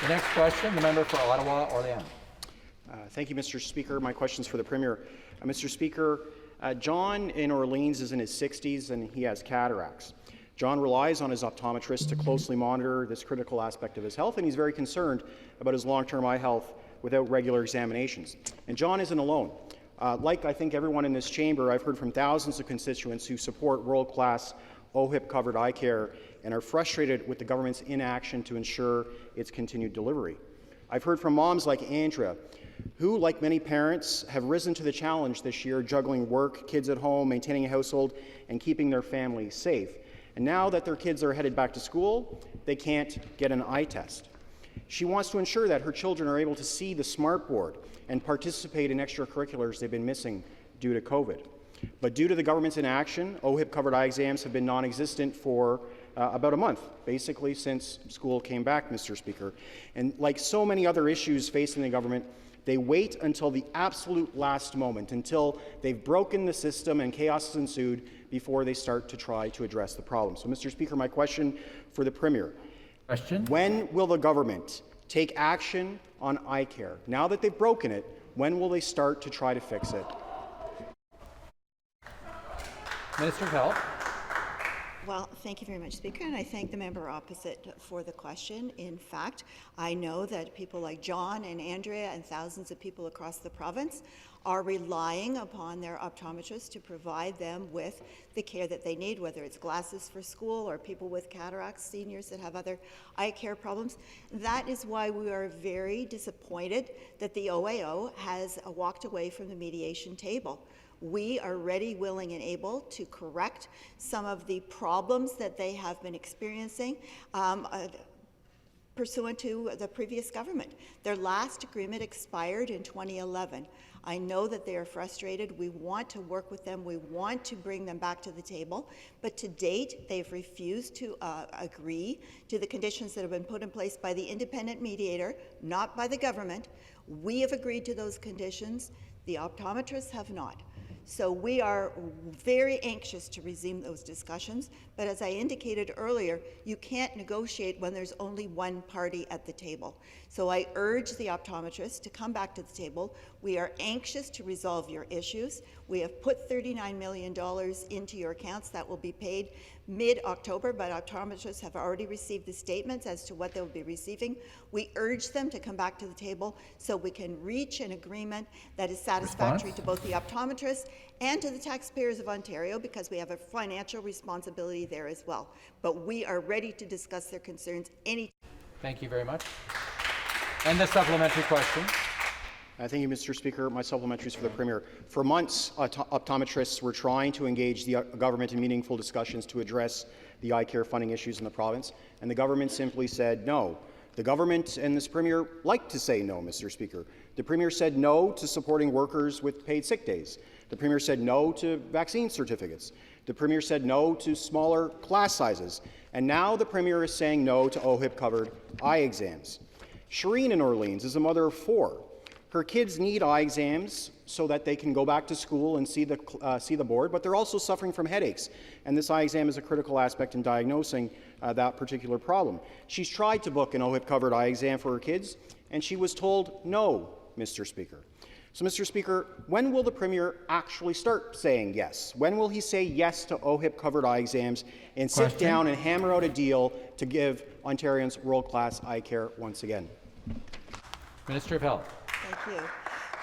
The next question, the member for Ottawa, Orléans. Thank you, Mr. Speaker. My question is for the Premier. Mr. Speaker, John in Orleans is in his 60s and he has cataracts. John relies on his optometrist to closely monitor this critical aspect of his health, and he's very concerned about his long-term eye health without regular examinations. And John isn't alone. Like I think everyone in this chamber, I've heard from thousands of constituents who support world-class OHIP-covered eye care and are frustrated with the government's inaction to ensure its continued delivery. I've heard from moms like Andrea, who, like many parents, have risen to the challenge this year, juggling work, kids at home, maintaining a household, and keeping their family safe. And now that their kids are headed back to school, they can't get an eye test. She wants to ensure that her children are able to see the smartboard and participate in extracurriculars they've been missing due to COVID. But due to the government's inaction, OHIP-covered eye exams have been non-existent for about a month, basically since school came back, Mr. Speaker. And like so many other issues facing the government, they wait until the absolute last moment, until they've broken the system and chaos has ensued, before they start to try to address the problem. So, Mr. Speaker, my question for the Premier. Question. When will the government take action on eye care? Now that they've broken it, when will they start to try to fix it? Minister of Health. Well, thank you very much, Speaker, and I thank the member opposite for the question. In fact, I know that people like John and Andrea and thousands of people across the province are relying upon their optometrists to provide them with the care that they need, whether it's glasses for school or people with cataracts, seniors that have other eye care problems. That is why we are very disappointed that the OAO has walked away from the mediation table. We are ready, willing, and able to correct some of the problems that they have been experiencing pursuant to the previous government. Their last agreement expired in 2011. I know that they are frustrated. We want to work with them. We want to bring them back to the table. But to date, they've refused to agree to the conditions that have been put in place by the independent mediator, not by the government. We have agreed to those conditions. The optometrists have not. So we are very anxious to resume those discussions, but as I indicated earlier, you can't negotiate when there's only one party at the table. So I urge the optometrists to come back to the table. We are anxious to resolve your issues. We have put $39 million into your accounts that will be paid mid-October, but optometrists have already received the statements as to what they'll be receiving. We urge them to come back to the table so we can reach an agreement that is satisfactory to both the optometrists and to the taxpayers of Ontario, because we have a financial responsibility there as well. But we are ready to discuss their concerns any. Thank you very much. And the supplementary question. Thank you, Mr. Speaker. My supplementary is for the Premier. For months, optometrists were trying to engage the government in meaningful discussions to address the eye care funding issues in the province, and the government simply said no. The government and this Premier like to say no, Mr. Speaker. The Premier said no to supporting workers with paid sick days. The Premier said no to vaccine certificates. The Premier said no to smaller class sizes. And now the Premier is saying no to OHIP-covered eye exams. Shireen in Orleans is a mother of 4. Her kids need eye exams so that they can go back to school and see the board, but they're also suffering from headaches, and this eye exam is a critical aspect in diagnosing that particular problem. She's tried to book an OHIP-covered eye exam for her kids, and she was told no, Mr. Speaker. So, Mr. Speaker, when will the Premier actually start saying yes? When will he say yes to OHIP-covered eye exams and sit down and hammer out a deal to give Ontarians world-class eye care once again? Minister of Health. Thank you.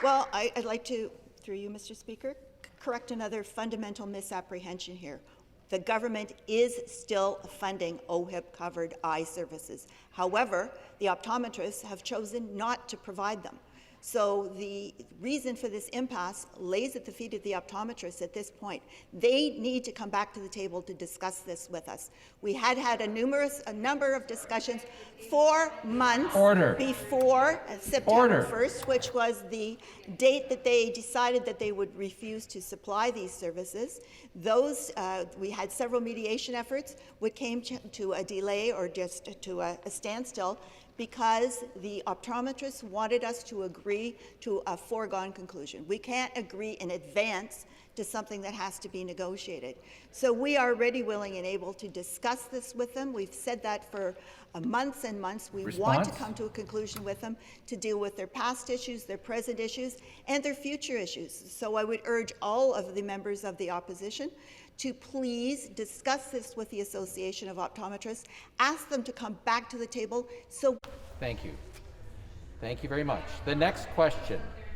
Well, I'd like to, through you, Mr. Speaker, correct another fundamental misapprehension here. The government is still funding OHIP-covered eye services. However, the optometrists have chosen not to provide them. So the reason for this impasse lays at the feet of the optometrists at this point. They need to come back to the table to discuss this with us. We had a number of discussions 4 months before September 1st, which was the date that they decided that they would refuse to supply these services. Those, we had several mediation efforts, which came to a delay or just to a standstill, because the optometrists wanted us to agree to a foregone conclusion. We can't agree in advance to something that has to be negotiated. So we are ready, willing, and able to discuss this with them. We've said that for months and months. We want to Response? come to a conclusion with them to deal with their past issues, their present issues, and their future issues. So I would urge all of the members of the opposition to please discuss this with the Association of Optometrists, ask them to come back to the table so Thank you. Thank you very much. The next question